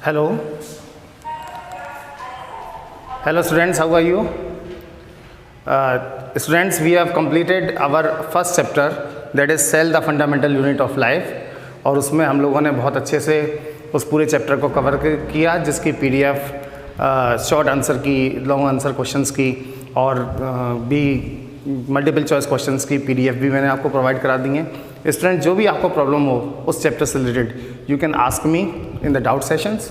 Hello. Hello students, how are you? Students, we have completed our first chapter, that is cell, the fundamental unit of life. और उसमें हम लोगों ने बहुत अच्छे से उस पूरे चैप्टर को कवर किया, जिसकी PDF शॉर्ट आंसर की, लॉन्ग आंसर क्वेश्चंस की और भी मल्टीपल चॉइस क्वेश्चंस की PDF भी मैंने आपको प्रोवाइड करा दी हैं। स्टूडेंट, जो भी आपको प्रॉब्लम हो उस चैप्टर से related you can ask me in the doubt sessions.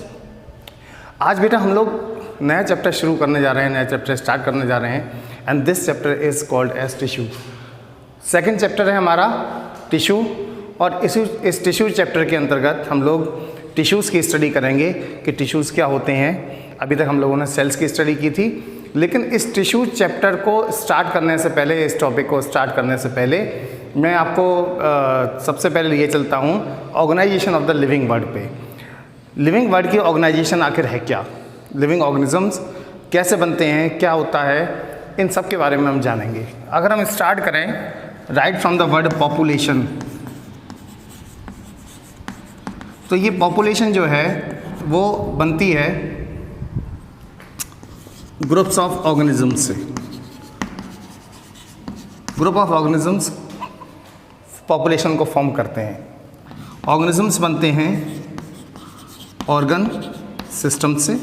आज बेटा हम लोग नया चैप्टर शुरू करने जा रहे हैं, नया चैप्टर स्टार्ट करने जा रहे हैं, and this chapter is called as tissue. Second chapter है हमारा टिश्यू, और इस टिश्यू चैप्टर के अंतर्गत हम लोग टिश्यूज़ की स्टडी करेंगे कि टिश्यूज़ क्या होते हैं। अभी तक हम लोगों ने सेल्स की स्टडी की थी, लेकिन इस टिश्यू चैप्टर को स्टार्ट करने से पहले, इस टॉपिक को स्टार्ट करने से पहले मैं आपको सबसे पहले ये चलता हूँ organisation of the living world पे। लिविंग वर्ल्ड की ऑर्गेनाइजेशन आखिर है क्या, लिविंग ऑर्गेनिजम्स कैसे बनते हैं, क्या होता है, इन सब के बारे में हम जानेंगे। अगर हम स्टार्ट करें right from the word population, तो ये पॉपुलेशन जो है वो बनती है ग्रुप्स ऑफ ऑर्गेनिजम्स से। ग्रुप ऑफ ऑर्गेनिजम्स पॉपुलेशन को फॉर्म करते हैं। ऑर्गेनिजम्स बनते हैं ऑर्गन सिस्टम से,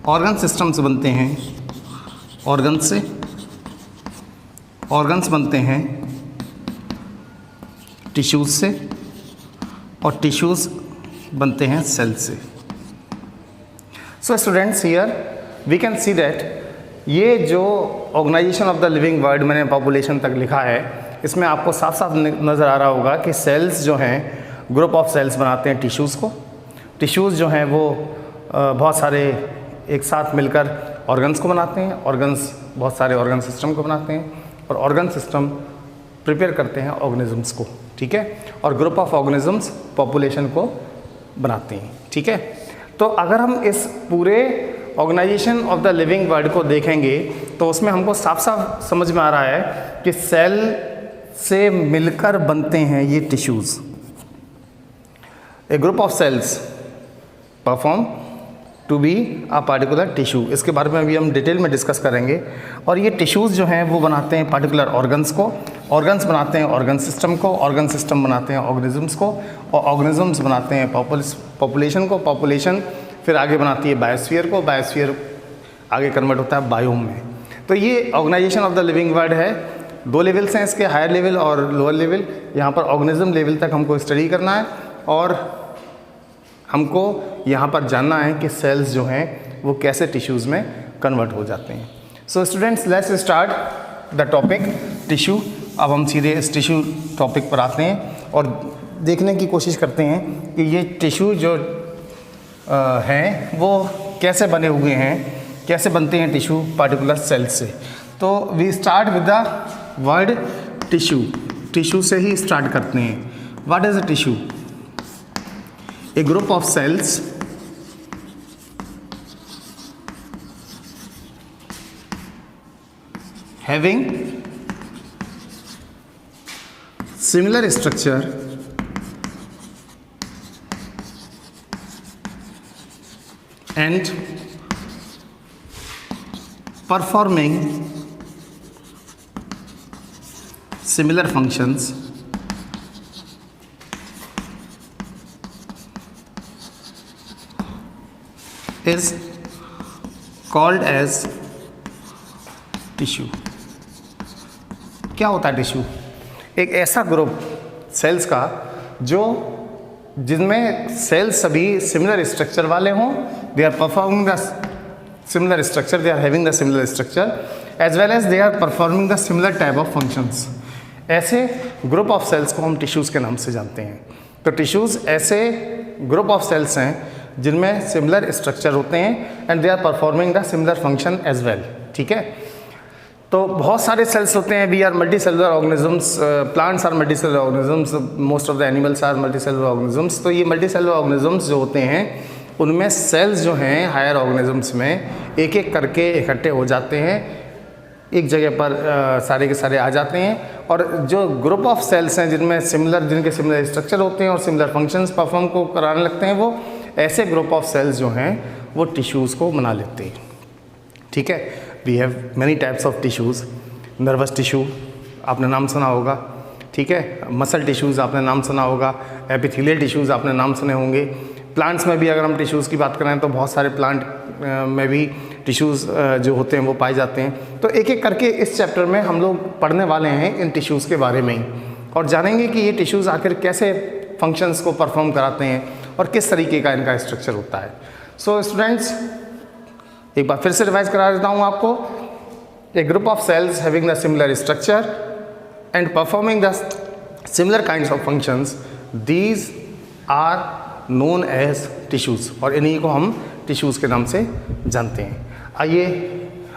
ऑर्गन सिस्टम्स बनते हैं ऑर्गन से, ऑर्गन्स बनते हैं टिश्यूज़ से, और टिश्यूज़ बनते हैं सेल से। So students, here we can see that ये जो organisation of the living world मैंने पॉपुलेशन तक लिखा है, इसमें आपको साफ साफ नज़र आ रहा होगा कि सेल्स जो हैं ग्रुप ऑफ सेल्स बनाते हैं टिश्यूज़ को। टिश्यूज़ जो हैं वो बहुत सारे एक साथ मिलकर ऑर्गन्स को बनाते हैं, ऑर्गन्स बहुत सारे ऑर्गन सिस्टम को बनाते हैं, और ऑर्गन सिस्टम प्रिपेयर करते हैं ऑर्गेनिजम्स को, ठीक है, और ग्रुप ऑफ ऑर्गेनिजम्स पॉपुलेशन को बनाते हैं, ठीक है। तो अगर हम इस पूरे organisation of the living world को देखेंगे तो उसमें हमको साफ साफ समझ में आ रहा है कि सेल से मिलकर बनते हैं ये tissues. A group of cells perform to be a particular tissue, इसके बारे में अभी हम डिटेल में डिस्कस करेंगे। और ये टिश्यूज़ जो हैं वो बनाते हैं पार्टिकुलर ऑर्गन्स को, ऑर्गन्स बनाते हैं ऑर्गन सिस्टम को, ऑर्गन सिस्टम बनाते हैं ऑर्गेनिजम्स को, और ऑर्गेनिजम्स बनाते हैं पॉपुलेशन को, पॉपुलेशन फिर आगे बनाती है बायोस्फीयर को, बायोस्फीयर आगे कन्वर्ट होता है बायोम में। तो ये organisation of the living world है। दो लेवल्स हैं इसके, हायर लेवल और लोअर लेवल। यहाँ पर ऑर्गेनिज्म लेवल तक हमको स्टडी करना है, और हमको यहाँ पर जानना है कि सेल्स जो हैं वो कैसे टिश्यूज़ में कन्वर्ट हो जाते हैं। So students, let's start the topic tissue. अब हम सीधे इस टिश्यू टॉपिक पर आते हैं और देखने की कोशिश करते हैं कि ये टिश्यू जो हैं वो कैसे बने हुए हैं, कैसे बनते हैं टिश्यू पार्टिकुलर सेल से। तो we start with the word tissue. Tissue से ही स्टार्ट करते हैं। What is a tissue? A group of cells having similar structure and performing similar functions is called as tissue। क्या होता है टिश्यू? एक ऐसा ग्रुप सेल्स का जिनमें सेल्स सभी सिमिलर स्ट्रक्चर वाले हों, they are performing the similar structure, they are having the similar structure as well as they are performing the similar type of functions. ऐसे ग्रुप ऑफ सेल्स को हम tissues के नाम से जानते हैं। तो टिश्यूज़ ऐसे ग्रुप ऑफ सेल्स हैं जिनमें सिमिलर स्ट्रक्चर होते हैं and they are performing the similar function as well, ठीक है। तो बहुत सारे सेल्स होते हैं। We are multicellular organisms, plants are multicellular organisms, most of the animals are multicellular organisms. तो ये मल्टी सेलुलर ऑर्गेनिजम्स जो होते हैं उनमें सेल्स जो हैं हायर ऑर्गेनिजम्स में एक एक करके इकट्ठे हो जाते हैं एक जगह पर सारे के सारे आ जाते हैं। और जो ग्रुप ऑफ सेल्स हैं जिनके सिमिलर स्ट्रक्चर होते हैं और सिमिलर फंक्शंस परफॉर्म को कराने लगते हैं, वो ऐसे ग्रुप ऑफ सेल्स जो हैं वो टिश्यूज़ को बना लेते हैं। ठीक है, we have many types of tissues. Nervous tissue आपने नाम सुना होगा, ठीक है, मसल टिश्यूज़ आपने नाम सुना होगा, एपिथेलियल टिश्यूज़ आपने नाम सुने होंगे। प्लांट्स में भी अगर हम टिश्यूज़ की बात करें तो बहुत सारे प्लांट में भी टिश्यूज़ जो होते हैं वो पाए जाते हैं। तो एक एक करके इस चैप्टर में हम लोग पढ़ने वाले हैं इन टिश्यूज़ के बारे में ही, और जानेंगे कि ये टिश्यूज़ आखिर कैसे फंक्शंस को परफॉर्म कराते हैं और किस तरीके का इनका स्ट्रक्चर होता है। सो स्टूडेंट्स, एक बार फिर से रिवाइज करा देता हूँ आपको। A group of cells having the similar structure and performing the similar kinds of functions, these are known as tissues, और इन्हीं को हम टिश्यूज़ के नाम से जानते हैं। आइए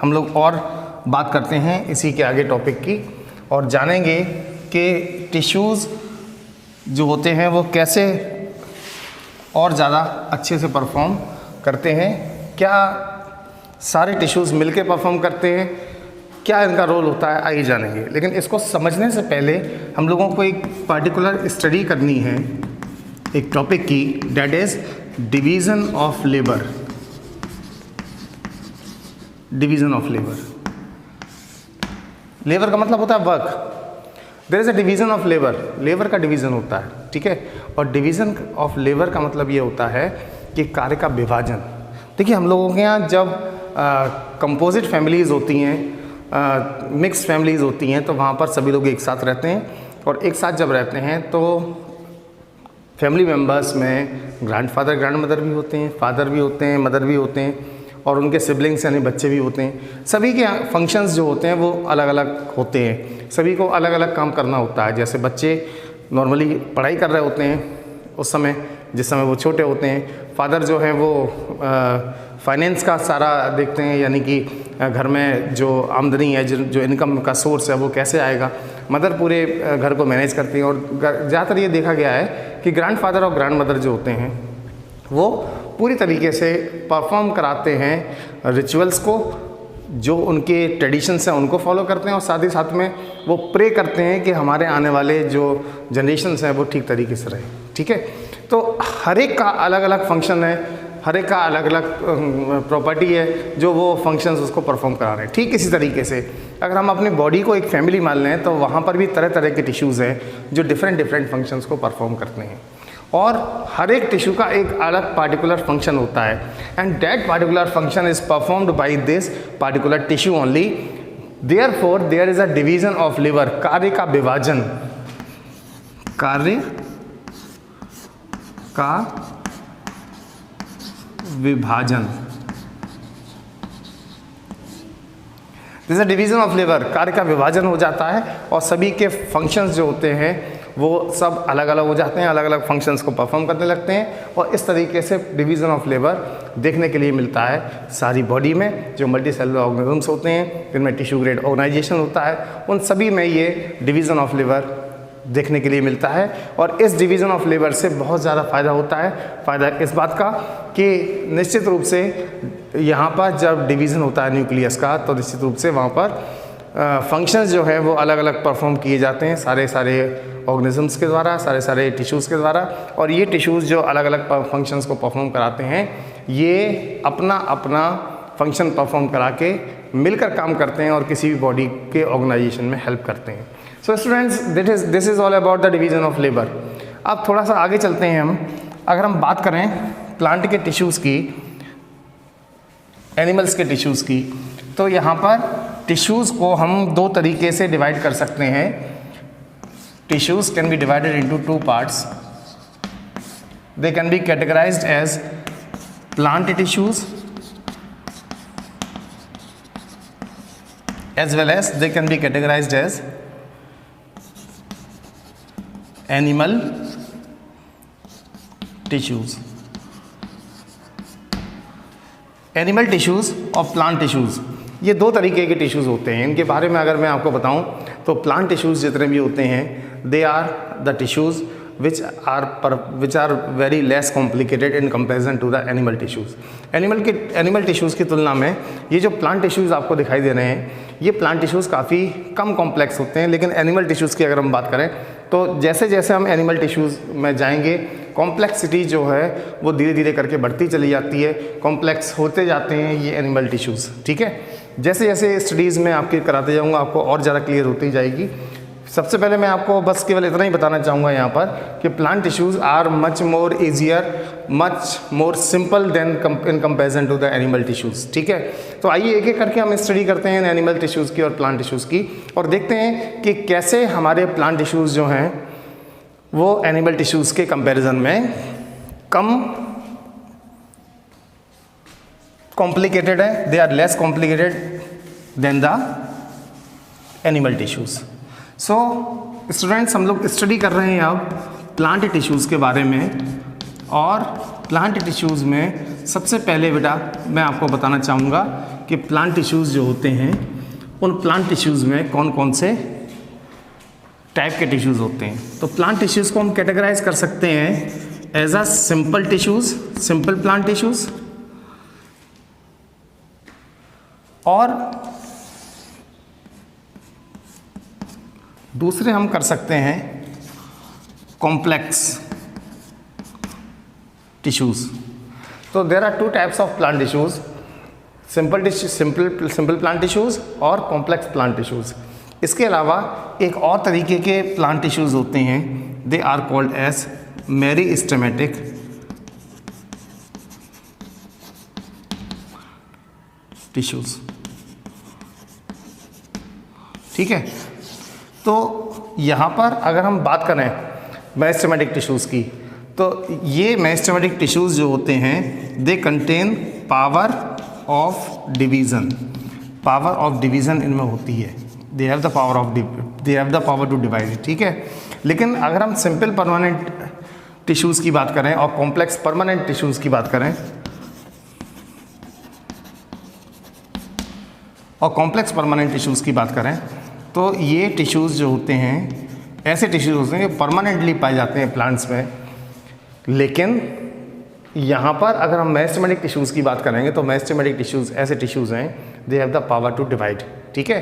हम लोग और बात करते हैं इसी के आगे टॉपिक की, और जानेंगे कि टिश्यूज़ जो होते हैं वो कैसे और ज़्यादा अच्छे से परफॉर्म करते हैं। क्या सारे टिश्यूज़ मिलके परफॉर्म करते हैं, क्या इनका रोल होता है, आइए जानेंगे। लेकिन इसको समझने से पहले हम लोगों को एक पार्टिकुलर स्टडी करनी है एक टॉपिक की, that is division of labour. Division of labour, labour का मतलब होता है work. There is a division of labour, labour का डिवीज़न होता है, ठीक है। और डिवीज़न ऑफ लेबर का मतलब ये होता है कि कार्य का विभाजन। देखिए, हम लोगों के यहाँ जब कंपोजिट फैमिलीज़ होती हैं, मिक्स फैमिलीज़ होती हैं, तो वहाँ पर सभी लोग एक साथ रहते हैं, और एक साथ जब रहते हैं तो फैमिली मेम्बर्स में ग्रैंडफादर ग्रैंडमदर भी होते हैं, फादर भी होते हैं, मदर भी होते हैं, और उनके सिबलिंग्स यानी बच्चे भी होते हैं। सभी के फंक्शंस जो होते हैं वो अलग अलग होते हैं, सभी को अलग अलग काम करना होता है। जैसे बच्चे नॉर्मली पढ़ाई कर रहे होते हैं उस समय, जिस समय वो छोटे होते हैं, फादर जो हैं वो फाइनेंस का सारा देखते हैं, यानी कि घर में जो आमदनी है, जो इनकम का सोर्स है वो कैसे आएगा। मदर पूरे घर को मैनेज करती हैं, और ज़्यादातर ये देखा गया है कि ग्रैंडफादर और ग्रैंडमदर जो होते हैं वो पूरी तरीके से परफॉर्म कराते हैं रिचुअल्स को, जो उनके ट्रेडिशंस हैं उनको फॉलो करते हैं, और साथ ही साथ में वो प्रे करते हैं कि हमारे आने वाले जो जनरेशन्स हैं वो ठीक तरीके से रहें, ठीक है। तो हर एक का अलग अलग फंक्शन है, हर एक का अलग अलग प्रॉपर्टी है जो वो फंक्शंस उसको परफॉर्म करा रहे हैं। ठीक इसी तरीके से अगर हम अपनी बॉडी को एक फैमिली मान लें तो वहाँ पर भी तरह तरह के टिश्यूज़ हैं जो डिफरेंट फंक्शंस को परफॉर्म करते हैं, और हर एक टिश्यू का एक अलग पार्टिकुलर फंक्शन होता है, and that particular function is performed by this particular tissue only. Therefore there is a division of liver, कार्य का विभाजन, कार्य का विभाजन। This is a division of labour, कार्य का विभाजन हो जाता है, और सभी के फंक्शंस जो होते हैं वो सब अलग अलग हो जाते हैं, अलग अलग फंक्शंस को परफॉर्म करने लगते हैं, और इस तरीके से डिवीज़न ऑफ लेबर देखने के लिए मिलता है सारी बॉडी में। जो मल्टी सेलुलर ऑर्गेनिजम्स होते हैं जिनमें टिश्यू ग्रेड ऑर्गेनाइजेशन होता है, उन सभी में ये डिवीज़न ऑफ लेबर देखने के लिए मिलता है। और इस डिवीज़न ऑफ लेबर से बहुत ज़्यादा फ़ायदा होता है। फ़ायदा इस बात का कि निश्चित रूप से यहाँ पर जब डिवीज़न होता है न्यूक्लियस का, तो निश्चित रूप से वहाँ पर फंक्शंस जो है वो अलग अलग परफॉर्म किए जाते हैं सारे ऑर्गेनिजम्स के द्वारा, सारे टिश्यूज़ के द्वारा। और ये टिश्यूज़ जो अलग अलग फंक्शंस को परफॉर्म कराते हैं, ये अपना अपना फंक्शन परफॉर्म करा के मिलकर काम करते हैं और किसी भी बॉडी के ऑर्गेनाइजेशन में हेल्प करते हैं। So students, this is all about the division of labour. अब थोड़ा सा आगे चलते हैं हम। अगर हम बात करें प्लांट के टिश्यूज़ की, एनिमल्स के टिश्यूज़ की, तो यहाँ पर टिश्यूज़ को हम दो तरीके से डिवाइड कर सकते हैं। Tissues can be divided into two parts. They can be categorised as plant tissues as well as they can be categorized as animal tissues. Animal tissues और प्लांट टिश्यूज़, ये दो तरीके के टिश्यूज़ होते हैं। इनके बारे में अगर मैं आपको बताऊं तो प्लांट टिश्यूज़ जितने भी होते हैं, they are the tissues which are very less complicated in comparison to the animal tissues. Animal tissues की तुलना में ये जो प्लांट टिश्यूज़ आपको दिखाई दे रहे हैं, ये प्लांट टिश्यूज़ काफ़ी कम कॉम्प्लेक्स होते हैं। लेकिन एनिमल टिश्यूज़ की अगर हम बात करें तो जैसे जैसे हम एनिमल टिश्यूज़ में जाएंगे कॉम्प्लेक्सिटी जो है वो धीरे धीरे करके बढ़ती चली जाती है, कॉम्प्लेक्स होते जाते हैं ये एनिमल टिश्यूज़। ठीक है, जैसे जैसे स्टडीज़ में आपके कराते जाऊँगा आपको और ज़्यादा क्लियर होती जाएगी। सबसे पहले मैं आपको बस केवल इतना ही बताना चाहूँगा यहाँ पर कि plant tissues are much more easier, much more simple than in comparison to the animal tissues. ठीक है, तो आइए एक एक करके हम स्टडी करते हैं एनिमल टिश्यूज़ की और प्लांट टिश्यूज़ की, और देखते हैं कि कैसे हमारे प्लांट टिश्यूज़ जो हैं वो एनिमल टिश्यूज़ के कंपैरिजन में कम कॉम्प्लिकेटेड है, they are less complicated than the animal tissues. So students, हम लोग स्टडी कर रहे हैं अब प्लांट टिश्यूज़ के बारे में, और प्लांट टिश्यूज़ में सबसे पहले बेटा मैं आपको बताना चाहूँगा कि प्लांट टिश्यूज़ जो होते हैं उन प्लांट टिश्यूज़ में कौन कौन से टाइप के टिश्यूज़ होते हैं। तो प्लांट टिश्यूज़ को हम कैटेगराइज कर सकते हैं as a simple tissues, simple plant tissues, और दूसरे हम कर सकते हैं कॉम्प्लेक्स टिश्यूज़। तो there are two types of plant tissues, simple plant tissues और कॉम्प्लेक्स प्लांट टिश्यूज़। इसके अलावा एक और तरीके के प्लांट टिश्यूज़ होते हैं, they are called as meristematic tissues. ठीक है, तो यहाँ पर अगर हम बात करें मेरिस्टेमेटिक टिश्यूज़ की, तो ये मेरिस्टेमेटिक टिश्यूज़ जो होते हैं they contain power of division, power of division इनमें होती है, they have the power to divide. ठीक है, लेकिन अगर हम सिंपल परमानेंट टिश्यूज़ की बात करें और कॉम्प्लेक्स परमानेंट टिश्यूज़ की बात करें, और कॉम्प्लेक्स परमानेंट टिश्यूज़ की बात करें, तो ये टिश्यूज़ जो होते हैं ऐसे टिश्यूज़ होते हैं जो परमानेंटली पाए जाते हैं प्लांट्स में। लेकिन यहाँ पर अगर हम मेरिस्टेमेटिक टिश्यूज़ की बात करेंगे तो मेरिस्टेमेटिक टिश्यूज़ ऐसे टिश्यूज़ हैं they have the power to divide. ठीक है,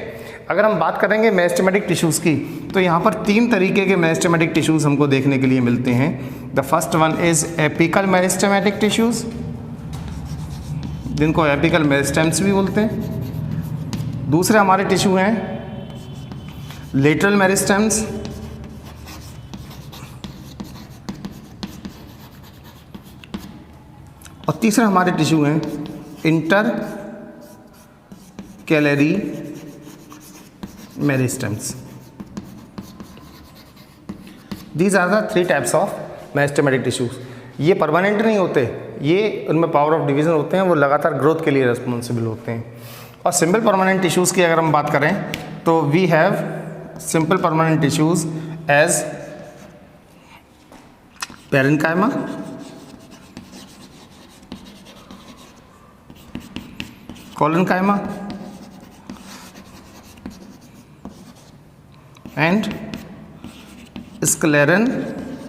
अगर हम बात करेंगे मेरिस्टेमेटिक टिश्यूज़ की, तो यहाँ पर 3 तरीके के मेरिस्टेमेटिक टिश्यूज़ हमको देखने के लिए मिलते हैं। The first one is apical meristematic tissues, जिनको एपिकल मेरिस्टेम्स भी बोलते हैं। दूसरे हमारे टिश्यू हैं लेटरल मेरिस्टेम्स, और तीसरा हमारे टिश्यू हैं intercalary meristems. These are the 3 types of meristematic tissues. ये परमानेंट नहीं होते, ये उनमें पावर ऑफ डिवीज़न होते हैं, वो लगातार ग्रोथ के लिए रिस्पॉन्सिबल होते हैं। और सिंपल परमानेंट टिश्यूज़ की अगर हम बात करें तो we have simple permanent tissues as parenchyma, collenchyma and sclerenchyma.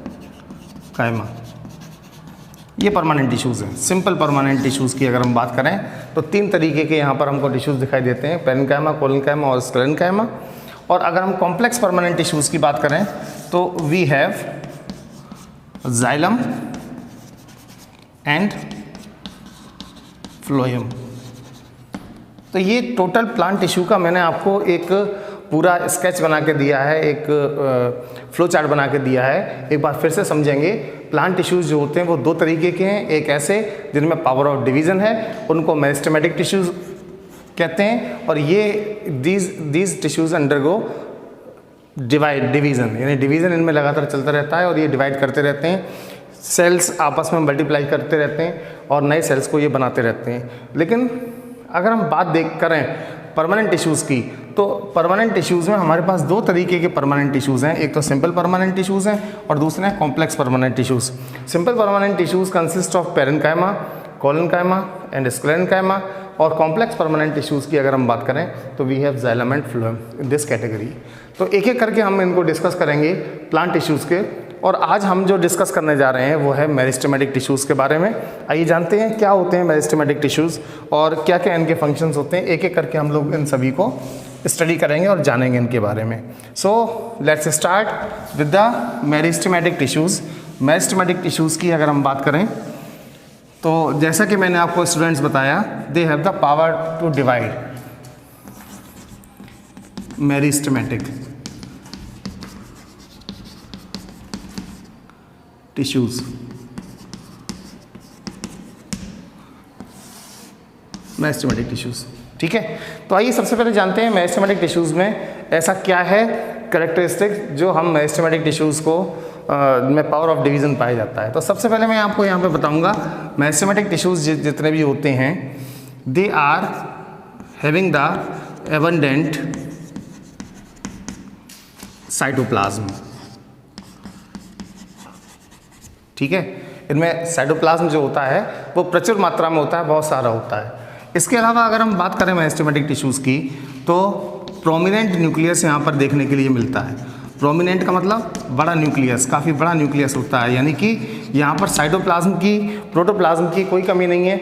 ये परमानेंट टिश्यूज़ हैं। सिंपल परमानेंट टिश्यूज़ की अगर हम बात करें तो 3 तरीके के यहाँ पर हमको टिश्यूज़ दिखाई देते हैं, पेरेन्काइमा, कोलेनकाइमा और स्क्लेरेनकाइमा। और अगर हम कॉम्प्लेक्स परमानेंट टिश्यूज़ की बात करें तो we have xylem and phloem. तो ये टोटल प्लांट टिश्यू का मैंने आपको एक पूरा स्केच बना के दिया है, एक फ्लो चार्ट बना के दिया है। एक बार फिर से समझेंगे, प्लांट टिश्यूज़ जो होते हैं वो 2 तरीके के हैं। एक ऐसे जिनमें पावर ऑफ डिवीज़न है, उनको मेरिस्टेमेटिक टिश्यूज़ कहते हैं, और ये दीज टिश्यूज़ अंडरगो डिवीज़न, यानी डिवीज़न इनमें लगातार चलता रहता है और ये डिवाइड करते रहते हैं। सेल्स आपस में मल्टीप्लाई करते रहते हैं और नए सेल्स को ये बनाते रहते हैं। लेकिन अगर हम बात करें परमानेंट टिश्यूज़ की, तो परमानेंट टिश्यूज़ में हमारे पास 2 तरीके के परमानेंट टिश्यूज़ हैं। एक तो सिंपल परमानेंट टिश्यूज़ हैं और दूसरे हैं complex permanent tissues. Simple permanent tissues consist of parenchyma, collenchyma and sclerenchyma. और कॉम्प्लेक्स परमानेंट टिश्यूज़ की अगर हम बात करें तो we have xylem and phloem in this category. तो एक एक करके हम इनको डिस्कस करेंगे प्लांट टिश्यूज़ के। और आज हम जो डिस्कस करने जा रहे हैं वो है मेरिस्टेमेटिक टिश्यूज़ के बारे में। आइए जानते हैं क्या होते हैं मेरिस्टेमेटिक टिश्यूज़ और क्या क्या इनके फंक्शंस होते हैं। एक एक करके हम लोग इन सभी को स्टडी करेंगे और जानेंगे इनके बारे में। So let's start with the meristematic tissues. Meristematic tissues की अगर हम बात करें तो जैसा कि मैंने आपको स्टूडेंट्स बताया, they have the power to divide. Meristematic tissues, meristematic tissues, ठीक है। तो आइए सबसे पहले जानते हैं मेरिस्टेमेटिक टिश्यूज़ में ऐसा क्या है कैरेक्टरिस्टिक जो हम मेरिस्टेमेटिक टिश्यूज़ को में पावर ऑफ डिवीज़न पाया जाता है। तो सबसे पहले मैं आपको यहाँ पे बताऊँगा मेरिस्टेमेटिक टिश्यूज़ जितने भी होते हैं, they are having the abundant cytoplasm, ठीक है। इनमें साइटोप्लाज्म जो होता है वो प्रचुर मात्रा में होता है, बहुत सारा होता है। इसके अलावा अगर हम बात करें मेरिस्टेमेटिक टिश्यूज़ की तो प्रोमिनेंट न्यूक्लियस यहाँ पर देखने के लिए मिलता है। प्रोमिनेंट का मतलब बड़ा न्यूक्लियस, काफ़ी बड़ा न्यूक्लियस होता है, यानी कि यहाँ पर साइटोप्लाज्म की, प्रोटोप्लाज्म की कोई कमी नहीं है।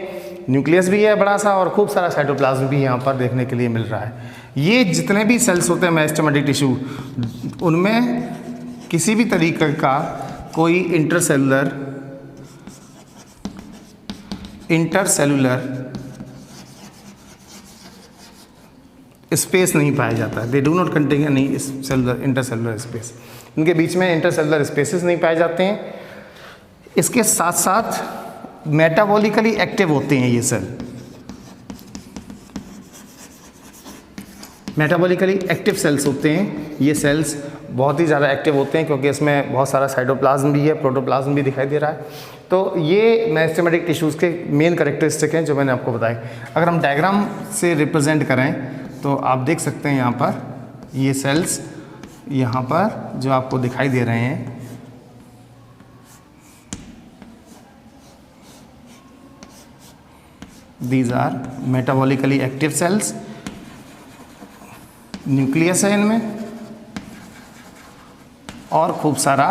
न्यूक्लियस भी है बड़ा सा और खूब सारा साइटोप्लाज्म भी यहाँ पर देखने के लिए मिल रहा है। ये जितने भी सेल्स होते हैं मेरिस्टेमेटिक टिश्यू, उनमें किसी भी तरीके का कोई इंटरसेलुलर स्पेस नहीं पाया जाता है। They do not contain any intercellular space, इनके बीच में इंटरसेलुलर स्पेसेस नहीं पाए जाते हैं। इसके साथ साथ मेटाबॉलिकली एक्टिव होते हैं ये सेल, मेटाबॉलिकली एक्टिव सेल्स होते हैं ये सेल्स, बहुत ही ज़्यादा एक्टिव होते हैं क्योंकि इसमें बहुत सारा साइटोप्लाज्म भी है, प्रोटोप्लाज्म भी दिखाई दे रहा है। तो ये मेरिस्टेमेटिक टिश्यूज़ के मेन कैरेक्टरिस्टिक हैं जो मैंने आपको बताए। अगर हम डायग्राम से रिप्रेजेंट करें तो आप देख सकते हैं यहाँ पर ये सेल्स यहाँ पर जो आपको दिखाई दे रहे हैं, these are metabolically active cells. Nucleus है इनमें और खूब सारा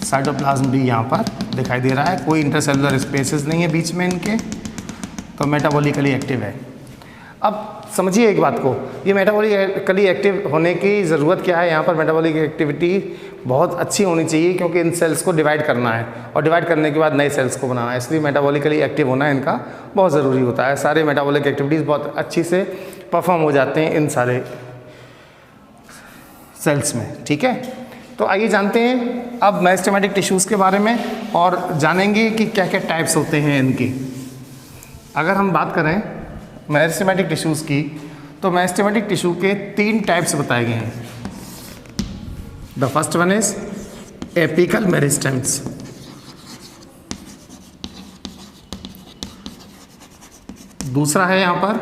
साइटोप्लाज्म भी यहाँ पर दिखाई दे रहा है। कोई इंटरसेलुलर स्पेसेस नहीं है बीच में इनके, तो मेटाबॉलिकली एक्टिव है। अब समझिए एक बात को, ये मेटाबॉलिकली एक्टिव होने की ज़रूरत क्या है। यहाँ पर मेटाबॉलिक एक्टिविटी बहुत अच्छी होनी चाहिए क्योंकि इन सेल्स को डिवाइड करना है और डिवाइड करने के बाद नए सेल्स को बनाना है, इसलिए मेटाबॉलिकली एक्टिव होना इनका बहुत ज़रूरी होता है। सारे मेटाबॉलिक एक्टिविटीज़ बहुत अच्छी से परफॉर्म हो जाते हैं इन सारे सेल्स में, ठीक है। तो आइए जानते हैं अब मेरिस्टेमेटिक टिश्यूज़ के बारे में और जानेंगे कि क्या क्या टाइप्स होते हैं इनके। अगर हम बात करें मेरिस्टेमेटिक टिश्यूज़ की तो मेरिस्टेमेटिक टिश्यू के 3 टाइप्स बताए गए हैं। The first one is apical meristems, दूसरा है यहाँ पर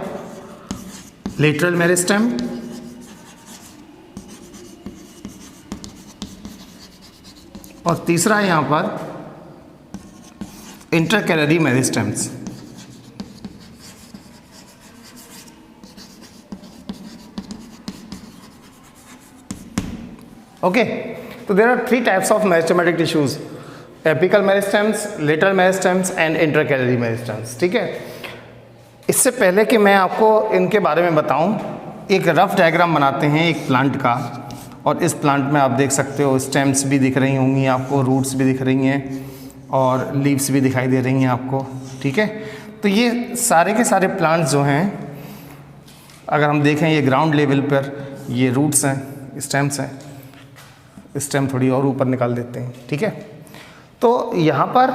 लेटरल मेरिस्टेम, और तीसरा है यहाँ पर इंटरकैलरी मेरिस्टेम्स। ओके, तो there are 3 types of meristematic tissues, apical meristems, lateral meristems and intercalary meristems, ठीक है। इससे पहले कि मैं आपको इनके बारे में बताऊं, एक रफ डायग्राम बनाते हैं एक प्लांट का। और इस प्लांट में आप देख सकते हो स्टेम्स भी दिख रही होंगी आपको, रूट्स भी दिख रही हैं और लीव्स भी दिखाई दे रही हैं आपको, ठीक है। तो ये सारे के सारे प्लांट्स जो हैं, अगर हम देखें ये ग्राउंड लेवल पर ये रूट्स हैं, स्टेम्स हैं, स्टेम थोड़ी और ऊपर निकाल देते हैं, ठीक है। तो यहाँ पर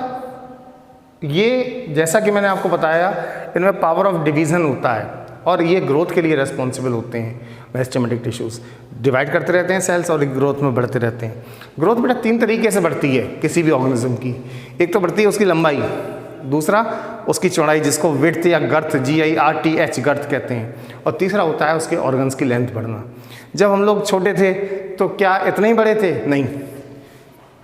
ये जैसा कि मैंने आपको बताया, इनमें पावर ऑफ डिवीज़न होता है और ये ग्रोथ के लिए रेस्पॉन्सिबल होते हैं। मेरिस्टेमेटिक टिश्यूज़ डिवाइड करते रहते हैं सेल्स और ग्रोथ में बढ़ते रहते हैं। ग्रोथ बेटा 3 तरीके से बढ़ती है किसी भी ऑर्गेनिज्म की। एक तो बढ़ती है उसकी लंबाई, दूसरा उसकी चौड़ाई जिसको विड्थ या गर्थ, GIRTH गर्थ कहते हैं, और तीसरा होता है उसके ऑर्गन्स की लेंथ बढ़ना। जब हम लोग छोटे थे तो क्या इतने ही बड़े थे? नहीं,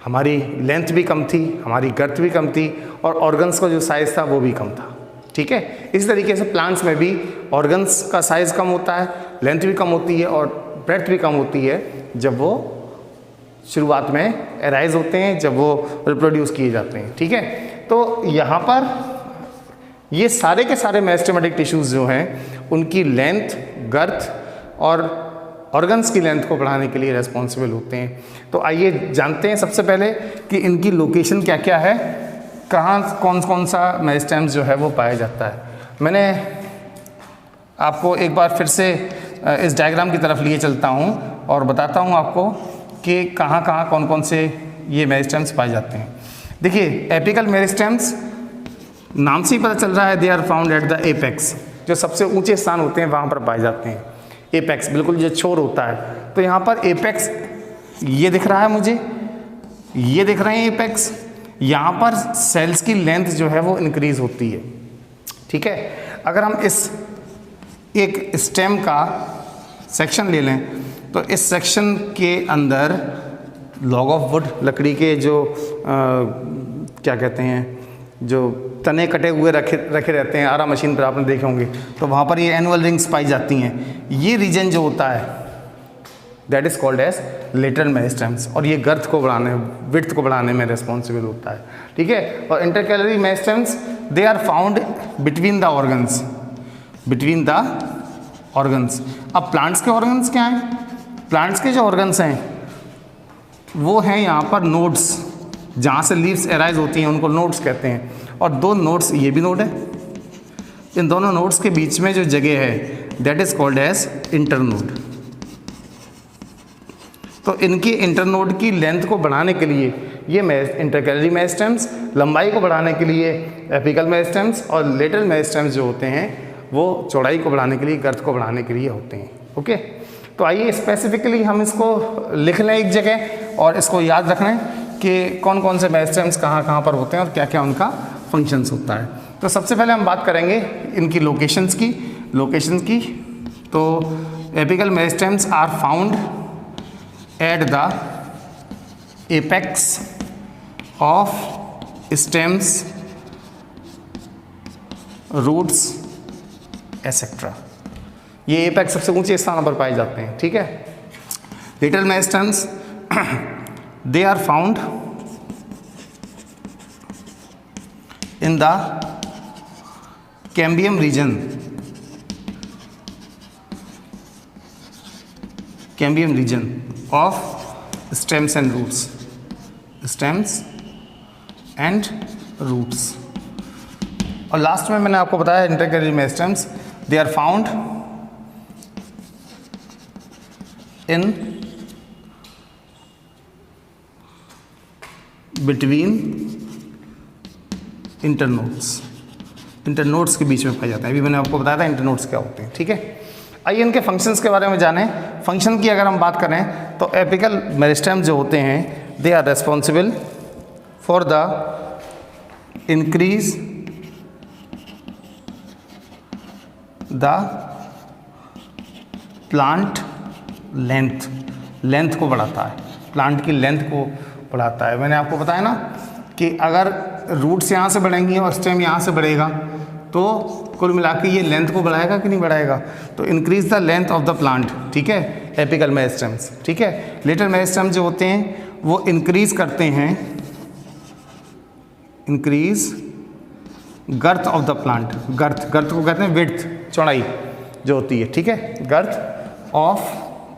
हमारी लेंथ भी कम थी, हमारी गर्थ भी कम थी और ऑर्गन्स का जो साइज़ था वो भी कम था, ठीक है। इस तरीके से प्लांट्स में भी ऑर्गन्स का साइज़ कम होता है, लेंथ भी कम होती है और ब्रेड्थ भी कम होती है जब वो शुरुआत में एराइज होते हैं, जब वो रिप्रोड्यूस किए जाते हैं, ठीक है। तो यहाँ पर ये सारे के सारे मेरिस्टेमेटिक टिश्यूज़ जो हैं उनकी लेंथ, गर्थ और ऑर्गन्स की लेंथ को बढ़ाने के लिए रेस्पॉन्सिबल होते हैं। तो आइए जानते हैं सबसे पहले कि इनकी लोकेशन क्या क्या है, कहाँ कौन कौन सा मेरिस्टेम्स जो है वो पाया जाता है। मैंने आपको एक बार फिर से इस डायग्राम की तरफ लिए चलता हूँ और बताता हूँ आपको कि कहाँ कहाँ कौन कौन से ये मेरिस्टेम्स पाए जाते हैं। देखिए एपिकल मेरिस्टेम्स नाम से ही पता चल रहा है, they are found at the apex, जो सबसे ऊंचे स्थान होते हैं वहाँ पर पाए जाते हैं। एपेक्स बिल्कुल जो छोर होता है, तो यहाँ पर एपेक्स ये दिख रहा है मुझे, ये दिख रहे हैं एपेक्स। यहाँ पर सेल्स की लेंथ जो है वो इंक्रीज होती है, ठीक है। अगर हम इस एक स्टेम का सेक्शन ले लें तो इस सेक्शन के अंदर लॉग ऑफ वुड, लकड़ी के जो क्या कहते हैं, जो तने कटे हुए रखे रहते हैं, आरा मशीन पर आपने देखे होंगे, तो वहाँ पर ये एनुअल रिंग्स पाई जाती हैं। ये रीजन जो होता है that is called as lateral meristems, और ये गर्थ को बढ़ाने, विड्थ को बढ़ाने में रिस्पॉन्सिबल होता है, ठीक है। और intercalary meristems they are found between the organs, between the organs. अब प्लांट्स के ऑर्गन्स क्या हैं? प्लांट्स के जो ऑर्गन्स हैं वो हैं यहाँ पर नोड्स, जहाँ से लीव्स एराइज होती हैं उनको नोड्स कहते हैं। और दो नोड्स, ये भी नोड है, इन दोनों नोड्स के बीच में जो जगह है that is called as internode. तो इनकी इंटरनोड की लेंथ को बढ़ाने के लिए ये इंटरकैलरी मेरिस्टेम्स, लंबाई को बढ़ाने के लिए एपिकल मेरिस्टेम्स, और लेटरल मेरिस्टेम्स जो होते हैं वो चौड़ाई को बढ़ाने के लिए, गर्थ को बढ़ाने के लिए होते हैं। ओके, तो आइए स्पेसिफिकली हम इसको लिख लें एक जगह और इसको याद रख लें कि कौन कौन से मेरिस्टेम्स कहाँ कहाँ पर होते हैं और क्या क्या उनका फंक्शंस होता है। तो सबसे पहले हम बात करेंगे इनकी लोकेशंस की। तो apical meristems are found at the apex of stems, roots etcetera. ये एपेक्स सबसे ऊंचे स्थानों पर पाए जाते हैं, ठीक है। Lateral meristems they are found in the cambium region, of stems and roots, और लास्ट में मैंने आपको बताया intercalary meristems they are found in between internodes के बीच में पाए जाते हैं। अभी मैंने आपको बताया था इंटरनोड्स क्या होते हैं, ठीक है। आइए इनके फंक्शंस के बारे में जानें। फंक्शन की अगर हम बात करें तो एपिकल मेरिस्टेम्स जो होते हैं they are responsible for the increase the plant length को बढ़ाता है, प्लांट की लेंथ को बढ़ाता है। मैंने आपको बताया ना कि अगर रूट्स यहाँ से बढ़ेंगी और स्टेम यहाँ से बढ़ेगा तो कुल मिला के ये लेंथ को बढ़ाएगा कि नहीं बढ़ाएगा। तो increase the length of the plant, ठीक है, एपिकल मेरिस्टेम्स, ठीक है। लेटरल मेरिस्टेम्स जो होते हैं वो इंक्रीज करते हैं, increase girth of the plant, girth को कहते हैं विड्थ, चौड़ाई जो होती है, ठीक है, गर्थ ऑफ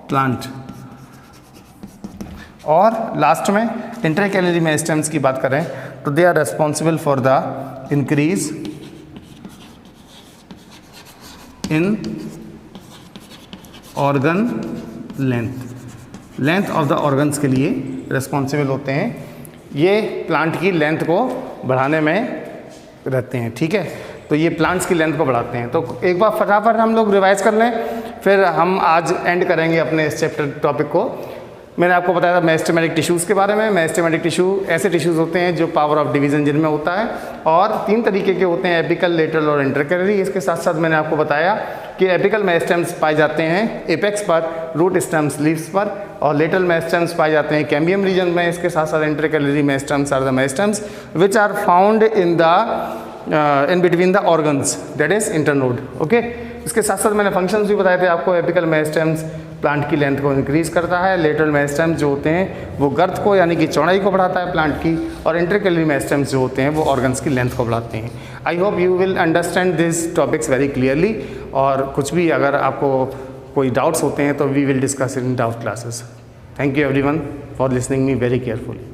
प्लांट। और लास्ट में इंटरकैलरी मेरिस्टेम्स की बात करें तो they are responsible for the increase in organ length of the organs के लिए रेस्पॉन्सिबल होते हैं। ये प्लांट की लेंथ को बढ़ाने में रहते हैं, ठीक है। तो ये प्लांट्स की लेंथ को बढ़ाते हैं। तो एक बार फटाफट हम लोग रिवाइज कर लें, फिर हम आज एंड करेंगे अपने इस चैप्टर टॉपिक को। मैंने आपको बताया था मेरिस्टेमेटिक टिश्यूज़ के बारे में। मेरिस्टेमेटिक टिश्यू ऐसे टिश्यूज़ होते हैं जो पावर ऑफ डिवीज़न जिनमें होता है, और 3 तरीके के होते हैं, एपिकल, लेटरल और इंटरकैलरी। इसके साथ साथ मैंने आपको बताया कि एपिकल मेरिस्टेम्स पाए जाते हैं एपेक्स पर, रूट स्टेम्स लीव्स पर, और लेटरल मेरिस्टेम्स पाए जाते हैं कैम्बियम रीजन में। इसके साथ साथ intercalary meristems are the meristems which are found in between the organs, that is internode. Okay, इसके साथ साथ मैंने फंक्शंस भी बताए थे आपको। एपिकल मेरिस्टेम्स प्लांट की लेंथ को इंक्रीज करता है, लेटरल मेरिस्टेम्स जो होते हैं वो गर्थ को यानी कि चौड़ाई को बढ़ाता है प्लांट की, और इंटरकैलरी मेरिस्टेम्स जो होते हैं वो ऑर्गन्स की लेंथ को बढ़ाते हैं। I hope you will understand this topics very clearly. और कुछ भी अगर आपको कोई डाउट्स होते हैं तो we will discuss in doubt classes. Thank you everyone for listening me very carefully.